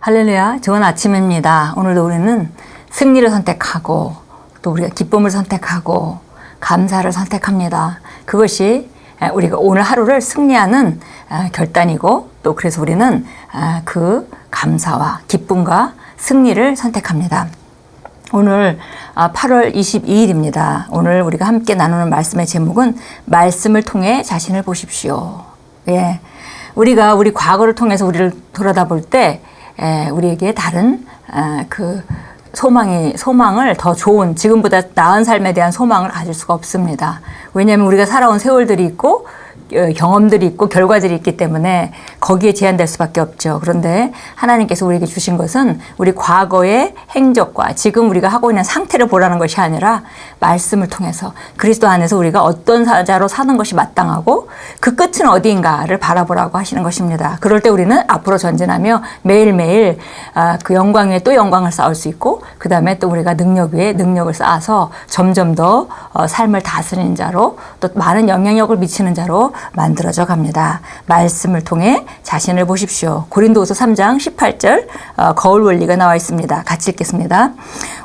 할렐루야, 좋은 아침입니다. 오늘도 우리는 승리를 선택하고 또 우리가 기쁨을 선택하고 감사를 선택합니다. 그것이 우리가 오늘 하루를 승리하는 결단이고 또 그래서 우리는 그 감사와 기쁨과 승리를 선택합니다. 오늘 8월 22일입니다. 오늘 우리가 함께 나누는 말씀의 제목은 말씀을 통해 자신을 보십시오. 예, 우리가 우리 과거를 통해서 우리를 돌아다볼 때 우리에게 다른 그 소망을 더 좋은 지금보다 나은 삶에 대한 소망을 가질 수가 없습니다. 왜냐하면 우리가 살아온 세월들이 있고 경험들이 있고 결과들이 있기 때문에 거기에 제한될 수밖에 없죠. 그런데 하나님께서 우리에게 주신 것은 우리 과거의 행적과 지금 우리가 하고 있는 상태를 보라는 것이 아니라 말씀을 통해서 그리스도 안에서 우리가 어떤 자로 사는 것이 마땅하고 그 끝은 어디인가를 바라보라고 하시는 것입니다. 그럴 때 우리는 앞으로 전진하며 매일매일 그 영광 위에 또 영광을 쌓을 수 있고 그 다음에 또 우리가 능력 위에 능력을 쌓아서 점점 더 삶을 다스리는 자로 또 많은 영향력을 미치는 자로 만들어져 갑니다. 말씀을 통해 자신을 보십시오. 고린도후서 3장 18절 거울 원리가 나와 있습니다. 같이 읽겠습니다.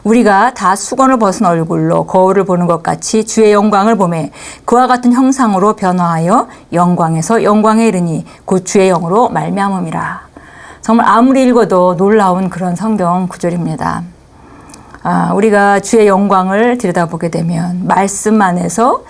우리가 다 수건을 벗은 얼굴로 거울을 보는 것 같이 주의 영광을 보매 그와 같은 형상으로 변화하여 영광에서 영광에 이르니 곧 주의 영으로 말미암음이라. 정말 아무리 읽어도 놀라운 그런 성경 구절입니다. 우리가 주의 영광을 들여다보게 되면 말씀 안에서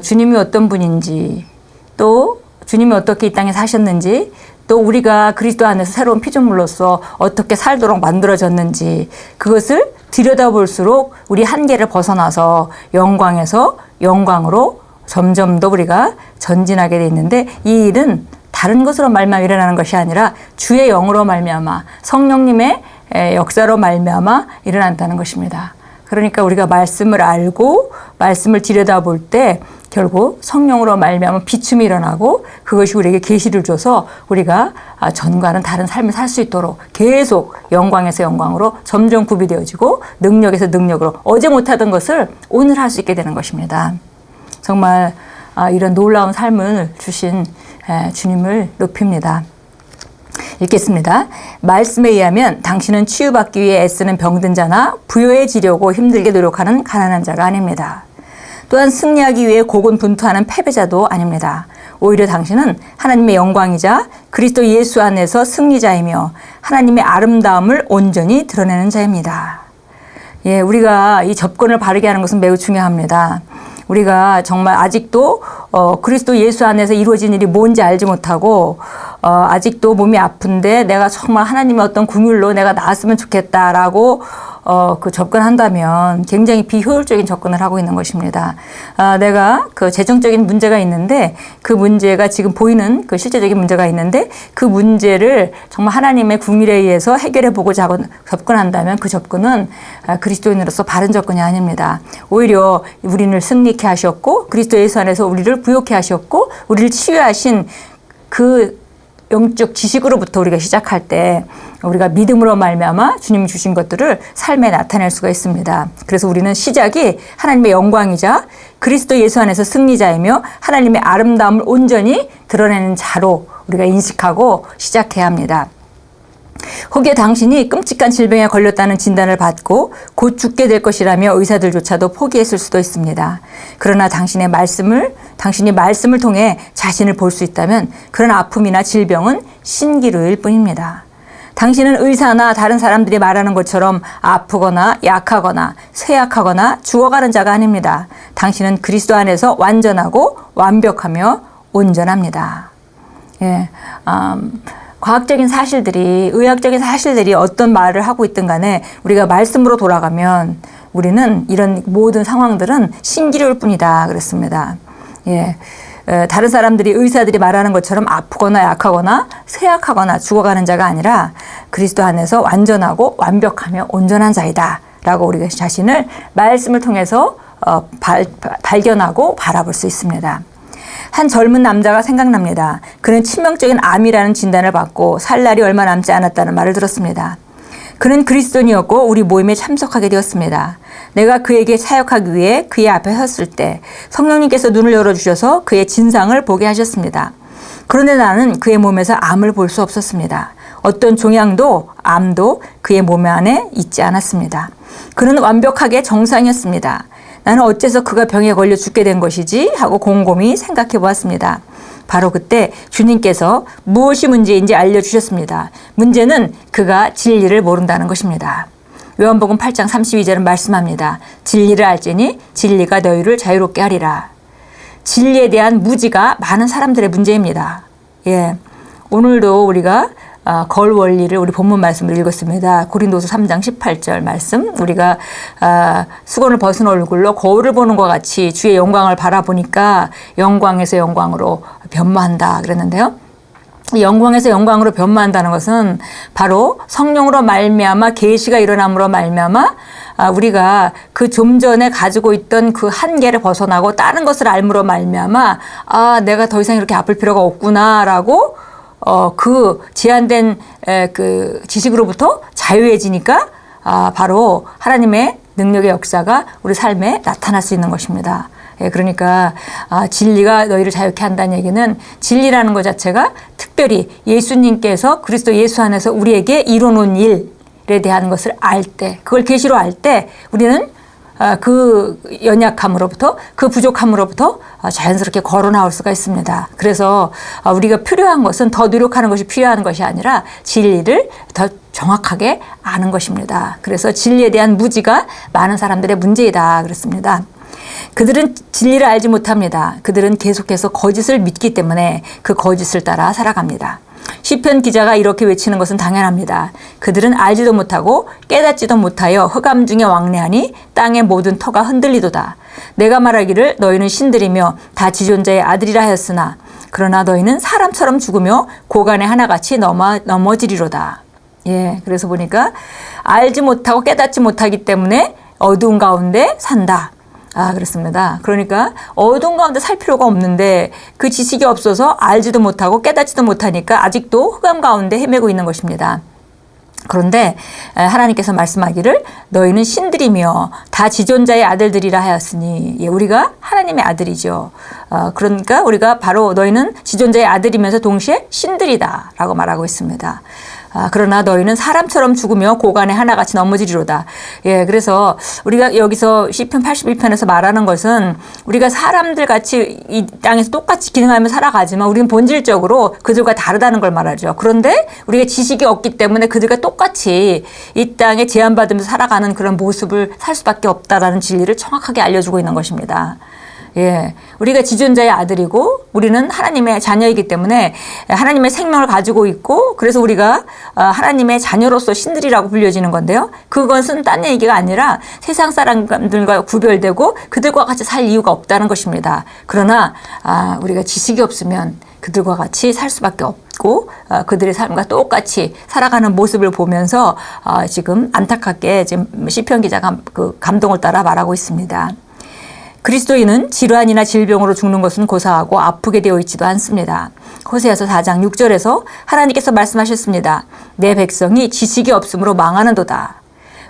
주님이 어떤 분인지 또 주님이 어떻게 이 땅에 사셨는지 또 우리가 그리스도 안에서 새로운 피조물로서 어떻게 살도록 만들어졌는지 그것을 들여다볼수록 우리 한계를 벗어나서 영광에서 영광으로 점점 더 우리가 전진하게 돼 있는데 이 일은 다른 것으로 말미암아 일어나는 것이 아니라 주의 영으로 말미암아 성령님의 역사로 말미암아 일어난다는 것입니다. 그러니까 우리가 말씀을 알고 말씀을 들여다볼 때 결국 성령으로 말미암아 비춤이 일어나고 그것이 우리에게 계시를 줘서 우리가 전과는 다른 삶을 살 수 있도록 계속 영광에서 영광으로 점점 구비되어지고 능력에서 능력으로 어제 못하던 것을 오늘 할 수 있게 되는 것입니다. 정말 이런 놀라운 삶을 주신 주님을 높입니다. 읽겠습니다. 말씀에 의하면 당신은 치유받기 위해 애쓰는 병든 자나 부요해지려고 힘들게 노력하는 가난한 자가 아닙니다. 또한 승리하기 위해 고군분투하는 패배자도 아닙니다. 오히려 당신은 하나님의 영광이자 그리스도 예수 안에서 승리자이며 하나님의 아름다움을 온전히 드러내는 자입니다. 예, 우리가 이 접근을 바르게 하는 것은 매우 중요합니다. 우리가 정말 아직도 그리스도 예수 안에서 이루어진 일이 뭔지 알지 못하고 아직도 몸이 아픈데 내가 정말 하나님의 어떤 긍휼로 내가 나았으면 좋겠다라고 그 접근한다면 굉장히 비효율적인 접근을 하고 있는 것입니다. 내가 그 재정적인 문제가 있는데 그 문제가 지금 보이는 그 실제적인 문제가 있는데 그 문제를 정말 하나님의 긍휼에 의해서 해결해 보고자 접근한다면 그 접근은 그리스도인으로서 바른 접근이 아닙니다. 오히려 우리를 승리케 하셨고 그리스도 예수 안에서 우리를 부요케 하셨고 우리를 치유하신 그 영적 지식으로부터 우리가 시작할 때 우리가 믿음으로 말미암아 주님이 주신 것들을 삶에 나타낼 수가 있습니다. 그래서 우리는 시작이 하나님의 영광이자 그리스도 예수 안에서 승리자이며 하나님의 아름다움을 온전히 드러내는 자로 우리가 인식하고 시작해야 합니다. 혹여 당신이 끔찍한 질병에 걸렸다는 진단을 받고 곧 죽게 될 것이라며 의사들조차도 포기했을 수도 있습니다. 그러나 당신이 말씀을 통해 자신을 볼 수 있다면 그런 아픔이나 질병은 신기루일 뿐입니다. 당신은 의사나 다른 사람들이 말하는 것처럼 아프거나 약하거나 쇠약하거나 죽어가는 자가 아닙니다. 당신은 그리스도 안에서 완전하고 완벽하며 온전합니다. 예, 과학적인 사실들이 의학적인 사실들이 어떤 말을 하고 있든 간에 우리가 말씀으로 돌아가면 우리는 이런 모든 상황들은 신기루일 뿐이다 그랬습니다. 예, 다른 사람들이 의사들이 말하는 것처럼 아프거나 약하거나 쇠약하거나 죽어가는 자가 아니라 그리스도 안에서 완전하고 완벽하며 온전한 자이다 라고 우리가 자신을 말씀을 통해서 발견하고 바라볼 수 있습니다. 한 젊은 남자가 생각납니다. 그는 치명적인 암이라는 진단을 받고 살 날이 얼마 남지 않았다는 말을 들었습니다. 그는 그리스도인이었고 우리 모임에 참석하게 되었습니다. 내가 그에게 사역하기 위해 그의 앞에 섰을 때 성령님께서 눈을 열어주셔서 그의 진상을 보게 하셨습니다. 그런데 나는 그의 몸에서 암을 볼 수 없었습니다. 어떤 종양도 암도 그의 몸 안에 있지 않았습니다. 그는 완벽하게 정상이었습니다. 나는 어째서 그가 병에 걸려 죽게 된 것이지 하고 곰곰이 생각해 보았습니다. 바로 그때 주님께서 무엇이 문제인지 알려주셨습니다. 문제는 그가 진리를 모른다는 것입니다. 요한복음 8장 32절은 말씀합니다. 진리를 알지니 진리가 너희를 자유롭게 하리라. 진리에 대한 무지가 많은 사람들의 문제입니다. 예, 오늘도 우리가 거울 원리를 우리 본문 말씀을 읽었습니다. 고린도서 3장 18절 말씀. 우리가 수건을 벗은 얼굴로 거울을 보는 것 같이 주의 영광을 바라보니까 영광에서 영광으로 변모한다 그랬는데요. 영광에서 영광으로 변모한다는 것은 바로 성령으로 말미암아 계시가 일어남으로 말미암아 우리가 그 좀 전에 가지고 있던 그 한계를 벗어나고 다른 것을 알므로 말미암아 내가 더 이상 이렇게 아플 필요가 없구나라고 그 제한된 그 지식으로부터 자유해지니까 바로 하나님의 능력의 역사가 우리 삶에 나타날 수 있는 것입니다. 예, 그러니까 진리가 너희를 자유케 한다는 얘기는 진리라는 것 자체가 특별히 예수님께서 그리스도 예수 안에서 우리에게 이뤄놓은 일에 대한 것을 알 때, 그걸 계시로 알 때 우리는 그 연약함으로부터 그 부족함으로부터 자연스럽게 걸어 나올 수가 있습니다. 그래서 우리가 필요한 것은 더 노력하는 것이 필요한 것이 아니라 진리를 더 정확하게 아는 것입니다. 그래서 진리에 대한 무지가 많은 사람들의 문제이다 그랬습니다. 그들은 진리를 알지 못합니다. 그들은 계속해서 거짓을 믿기 때문에 그 거짓을 따라 살아갑니다. 시편 기자가 이렇게 외치는 것은 당연합니다. 그들은 알지도 못하고 깨닫지도 못하여 흑암 중에 왕래하니 땅의 모든 터가 흔들리도다. 내가 말하기를 너희는 신들이며 다 지존자의 아들이라 하였으나 그러나 너희는 사람처럼 죽으며 고간에 하나같이 넘어지리로다. 예, 그래서 보니까 알지 못하고 깨닫지 못하기 때문에 어두운 가운데 산다. 그렇습니다. 그러니까 어두운 가운데 살 필요가 없는데 그 지식이 없어서 알지도 못하고 깨닫지도 못하니까 아직도 흑암 가운데 헤매고 있는 것입니다. 그런데 하나님께서 말씀하기를 너희는 신들이며 다 지존자의 아들들이라 하였으니, 예, 우리가 하나님의 아들이죠. 그러니까 우리가 바로 너희는 지존자의 아들이면서 동시에 신들이다 라고 말하고 있습니다. 그러나 너희는 사람처럼 죽으며 고간에 하나같이 넘어지리로다. 예, 그래서 우리가 여기서 시편 81편에서 말하는 것은 우리가 사람들 같이 이 땅에서 똑같이 기능하며 살아가지만 우리는 본질적으로 그들과 다르다는 걸 말하죠. 그런데 우리가 지식이 없기 때문에 그들과 똑같이 이 땅에 제한받으면서 살아가는 그런 모습을 살 수밖에 없다라는 진리를 정확하게 알려주고 있는 것입니다. 예, 우리가 지존자의 아들이고 우리는 하나님의 자녀이기 때문에 하나님의 생명을 가지고 있고 그래서 우리가 하나님의 자녀로서 신들이라고 불려지는 건데요. 그것은 딴 얘기가 아니라 세상 사람들과 구별되고 그들과 같이 살 이유가 없다는 것입니다. 그러나 우리가 지식이 없으면 그들과 같이 살 수밖에 없고 그들의 삶과 똑같이 살아가는 모습을 보면서 지금 안타깝게 지금 시편 기자가 그 감동을 따라 말하고 있습니다. 그리스도인은 질환이나 질병으로 죽는 것은 고사하고 아프게 되어 있지도 않습니다. 호세아서 4장 6절에서 하나님께서 말씀하셨습니다. 내 백성이 지식이 없으므로 망하는도다.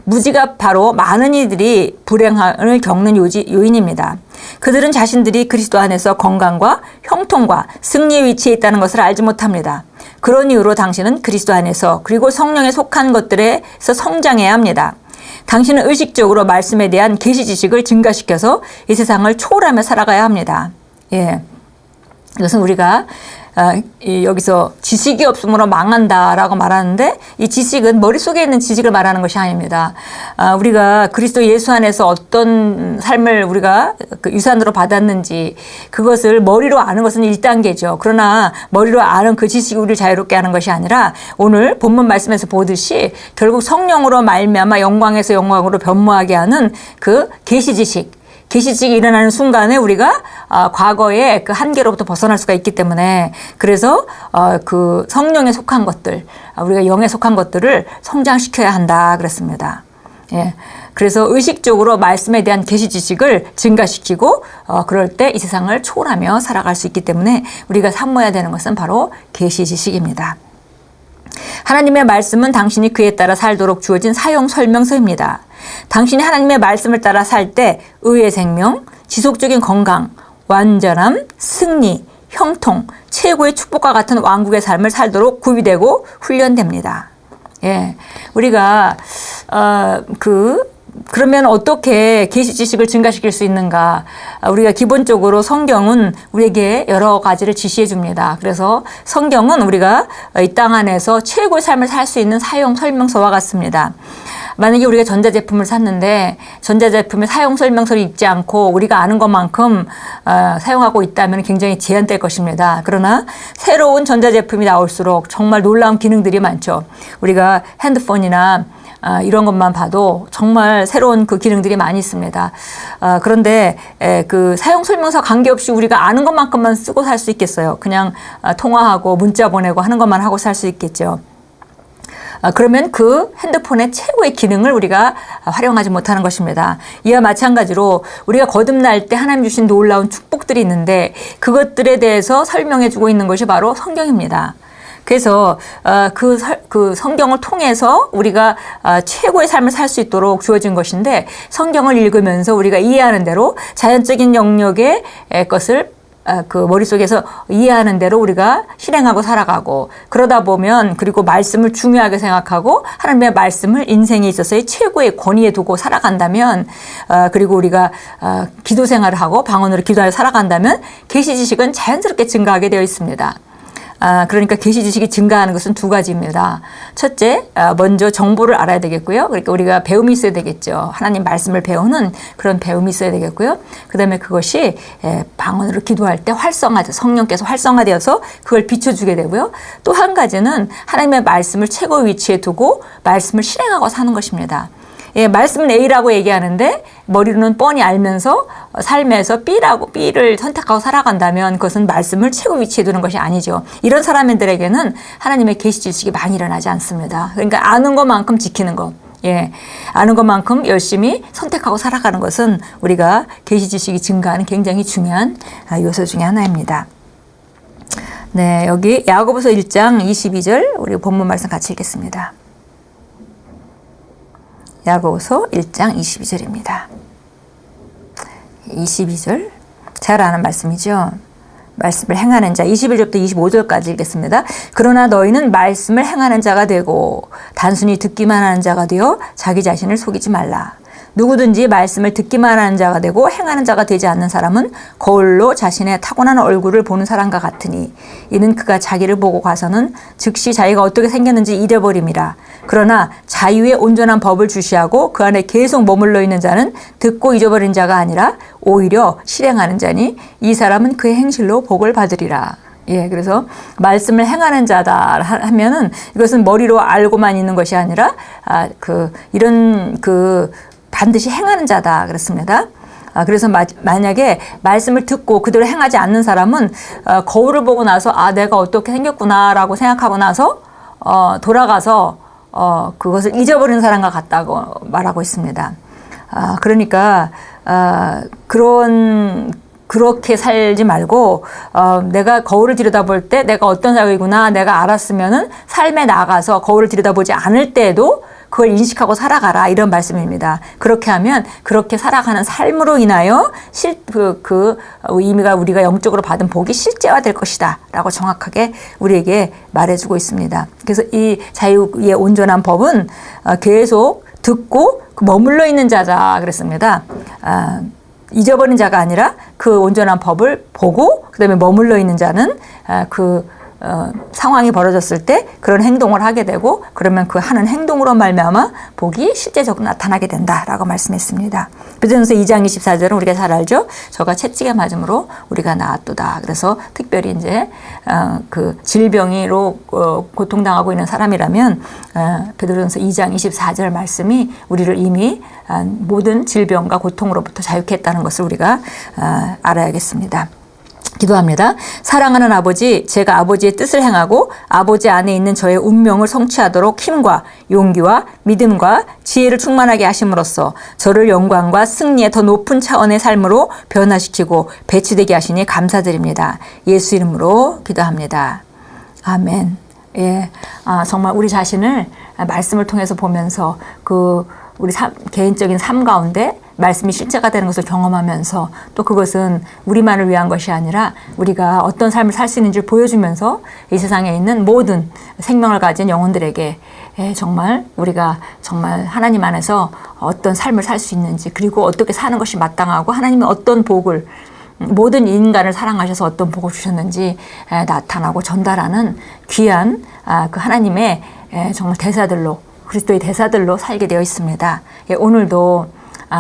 무지가 바로 많은 이들이 불행을 겪는 요인입니다. 그들은 자신들이 그리스도 안에서 건강과 형통과 승리의 위치에 있다는 것을 알지 못합니다. 그런 이유로 당신은 그리스도 안에서 그리고 성령에 속한 것들에서 성장해야 합니다. 당신은 의식적으로 말씀에 대한 계시 지식을 증가시켜서 이 세상을 초월하며 살아가야 합니다. 예, 이것은 우리가 여기서 지식이 없으므로 망한다라고 말하는데 이 지식은 머릿속에 있는 지식을 말하는 것이 아닙니다. 우리가 그리스도 예수 안에서 어떤 삶을 우리가 그 유산으로 받았는지 그것을 머리로 아는 것은 1단계죠. 그러나 머리로 아는 그 지식이 우리를 자유롭게 하는 것이 아니라 오늘 본문 말씀에서 보듯이 결국 성령으로 말미암아 영광에서 영광으로 변모하게 하는 그 계시 지식, 계시직이 일어나는 순간에 우리가 과거의 그 한계로부터 벗어날 수가 있기 때문에 그래서 그 성령에 속한 것들, 우리가 영에 속한 것들을 성장시켜야 한다 그랬습니다. 예. 그래서 의식적으로 말씀에 대한 계시 지식을 증가시키고 그럴 때 이 세상을 초월하며 살아갈 수 있기 때문에 우리가 삼모해야 되는 것은 바로 계시 지식입니다. 하나님의 말씀은 당신이 그에 따라 살도록 주어진 사용 설명서입니다. 당신이 하나님의 말씀을 따라 살 때 의의 생명, 지속적인 건강, 완전함, 승리, 형통, 최고의 축복과 같은 왕국의 삶을 살도록 구비되고 훈련됩니다. 예, 우리가 그러면 어떻게 계시 지식을 증가시킬 수 있는가? 우리가 기본적으로 성경은 우리에게 여러 가지를 지시해 줍니다. 그래서 성경은 우리가 이 땅 안에서 최고의 삶을 살 수 있는 사용 설명서와 같습니다. 만약에 우리가 전자제품을 샀는데 전자제품의 사용 설명서를 읽지 않고 우리가 아는 것만큼 사용하고 있다면 굉장히 제한될 것입니다. 그러나 새로운 전자제품이 나올수록 정말 놀라운 기능들이 많죠. 우리가 핸드폰이나 이런 것만 봐도 정말 새로운 그 기능들이 많이 있습니다. 그런데 그 사용 설명서 관계없이 우리가 아는 것만큼만 쓰고 살 수 있겠어요. 그냥 통화하고 문자 보내고 하는 것만 하고 살 수 있겠죠. 그러면 그 핸드폰의 최고의 기능을 우리가 활용하지 못하는 것입니다. 이와 마찬가지로 우리가 거듭날 때 하나님 주신 놀라운 축복들이 있는데 그것들에 대해서 설명해 주고 있는 것이 바로 성경입니다. 그래서 그 성경을 통해서 우리가 최고의 삶을 살 수 있도록 주어진 것인데 성경을 읽으면서 우리가 이해하는 대로 자연적인 영역의 것을 그 머릿속에서 이해하는 대로 우리가 실행하고 살아가고 그러다 보면 그리고 말씀을 중요하게 생각하고 하나님의 말씀을 인생에 있어서의 최고의 권위에 두고 살아간다면 그리고 우리가 기도 생활을 하고 방언으로 기도하여 살아간다면 계시 지식은 자연스럽게 증가하게 되어 있습니다. 그러니까 계시 지식이 증가하는 것은 두 가지입니다. 첫째, 먼저 정보를 알아야 되겠고요. 그러니까 우리가 배움이 있어야 되겠죠. 하나님 말씀을 배우는 그런 배움이 있어야 되겠고요. 그다음에 그것이 방언으로 기도할 때 성령께서 활성화되어서 그걸 비춰주게 되고요. 또 한 가지는 하나님의 말씀을 최고 위치에 두고 말씀을 실행하고 사는 것입니다. 예, 말씀은 A라고 얘기하는데 머리로는 뻔히 알면서 삶에서 B를 선택하고 살아간다면 그것은 말씀을 최고 위치에 두는 것이 아니죠. 이런 사람들에게는 하나님의 계시 지식이 많이 일어나지 않습니다. 그러니까 아는 것만큼 지키는 것. 예, 아는 것만큼 열심히 선택하고 살아가는 것은 우리가 계시 지식이 증가하는 굉장히 중요한 요소 중에 하나입니다. 네, 여기 야고보서 1장 22절 우리 본문 말씀 같이 읽겠습니다. 야고보서 1장 22절입니다. 22절 잘 아는 말씀이죠. 말씀을 행하는 자 21절부터 25절까지 읽겠습니다. 그러나 너희는 말씀을 행하는 자가 되고 단순히 듣기만 하는 자가 되어 자기 자신을 속이지 말라. 누구든지 말씀을 듣기만 하는 자가 되고 행하는 자가 되지 않는 사람은 거울로 자신의 타고난 얼굴을 보는 사람과 같으니 이는 그가 자기를 보고 가서는 즉시 자기가 어떻게 생겼는지 잊어버림이라. 그러나 자유의 온전한 법을 주시하고 그 안에 계속 머물러 있는 자는 듣고 잊어버린 자가 아니라 오히려 실행하는 자니 이 사람은 그의 행실로 복을 받으리라. 예, 그래서 말씀을 행하는 자다 하면은 이것은 머리로 알고만 있는 것이 아니라 반드시 행하는 자다 그렇습니다. 그래서 만약에 말씀을 듣고 그대로 행하지 않는 사람은 거울을 보고 나서 내가 어떻게 생겼구나라고 생각하고 나서 돌아가서 그것을 잊어버리는 사람과 같다고 말하고 있습니다. 그러니까 그렇게 살지 말고 내가 거울을 들여다볼 때 내가 어떤 사람이구나 내가 알았으면은 삶에 나가서 거울을 들여다보지 않을 때에도 그걸 인식하고 살아가라 이런 말씀입니다. 그렇게 하면 그렇게 살아가는 삶으로 인하여 의미가 우리가 영적으로 받은 복이 실제화될 것이다 라고 정확하게 우리에게 말해주고 있습니다. 그래서 이 자유의 온전한 법은 계속 듣고 머물러 있는 자자 그랬습니다. 잊어버린 자가 아니라 그 온전한 법을 보고 그다음에 머물러 있는 자는 상황이 벌어졌을 때 그런 행동을 하게 되고 그러면 그 하는 행동으로 말미암아 복이 실제적으로 나타나게 된다라고 말씀했습니다. 베드로전서 2장 24절은 우리가 잘 알죠. 저가 채찍에 맞음으로 우리가 나았도다. 그래서 특별히 이제 그 질병으로 고통당하고 있는 사람이라면 베드로전서 2장 24절 말씀이 우리를 이미 모든 질병과 고통으로부터 자유케 했다는 것을 우리가 알아야겠습니다. 기도합니다. 사랑하는 아버지, 제가 아버지의 뜻을 행하고 아버지 안에 있는 저의 운명을 성취하도록 힘과 용기와 믿음과 지혜를 충만하게 하심으로써 저를 영광과 승리의 더 높은 차원의 삶으로 변화시키고 배치되게 하시니 감사드립니다. 예수 이름으로 기도합니다. 아멘. 예, 정말 우리 자신을 말씀을 통해서 보면서 우리 개인적인 삶 가운데 말씀이 실제가 되는 것을 경험하면서 또 그것은 우리만을 위한 것이 아니라 우리가 어떤 삶을 살 수 있는지를 보여주면서 이 세상에 있는 모든 생명을 가진 영혼들에게 정말 우리가 정말 하나님 안에서 어떤 삶을 살 수 있는지, 그리고 어떻게 사는 것이 마땅하고 하나님은 어떤 복을, 모든 인간을 사랑하셔서 어떤 복을 주셨는지 나타나고 전달하는 귀한 그 하나님의 정말 대사들로, 그리스도의 대사들로 살게 되어 있습니다. 오늘도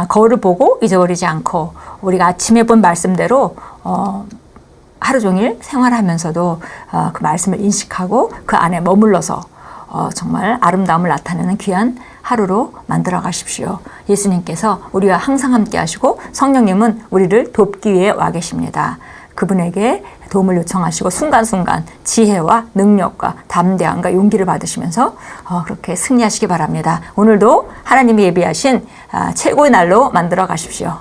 거울을 보고 잊어버리지 않고 우리가 아침에 본 말씀대로 하루 종일 생활하면서도 그 말씀을 인식하고 그 안에 머물러서 정말 아름다움을 나타내는 귀한 하루로 만들어 가십시오. 예수님께서 우리와 항상 함께 하시고 성령님은 우리를 돕기 위해 와 계십니다. 그분에게 도움을 요청하시고 순간순간 지혜와 능력과 담대함과 용기를 받으시면서 그렇게 승리하시기 바랍니다. 오늘도 하나님이 예비하신 최고의 날로 만들어 가십시오.